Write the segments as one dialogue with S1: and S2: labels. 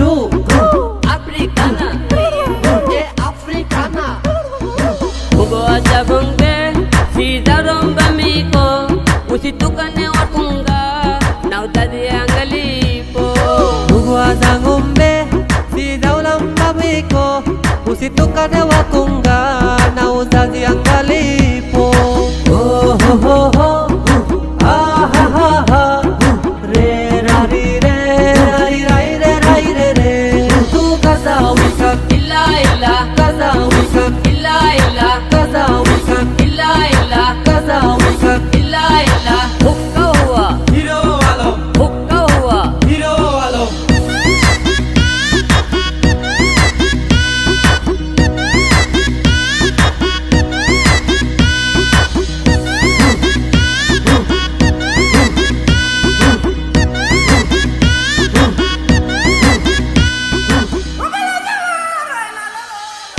S1: Africana, Africana. Mungu ajabonge sidaromba miko usitukane wakunga na utadi angalipo.
S2: Mungu azangombe sidaromba miko usitukane wakunga na utadi angalipo. Oh ho ho ho, ah ha ha ha, re ra ri re ra ri ra re ra re re. Tu kaza wikam
S1: Illa illa
S2: kaza wikam
S1: illa illa
S2: kaza wikam
S1: illa illa
S2: kaza wikam.
S1: illa illa hukka huwa
S2: Hero alam,
S1: hukka huwa.
S2: hero alam.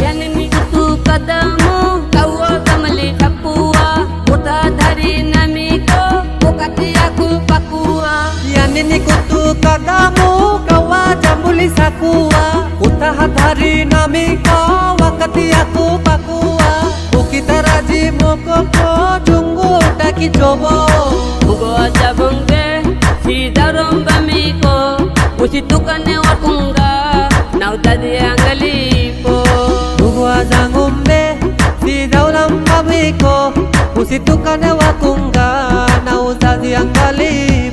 S1: Yanini kutu kadamu kawa kamali kapua utadhari namiko wakati yaku pakua.
S2: Yani kutu kadamu kawa jambuli sakua utahadhari namiko wakati yaku pakua. Ukitaraji mokoko jungu utakijobo.
S1: Mungu ajabonge sidaromba miko usitukane wakunga na utadi angalipo.
S2: Mungu azangombe sidaulamba miko usitukane wakunga na uzazi angalipo.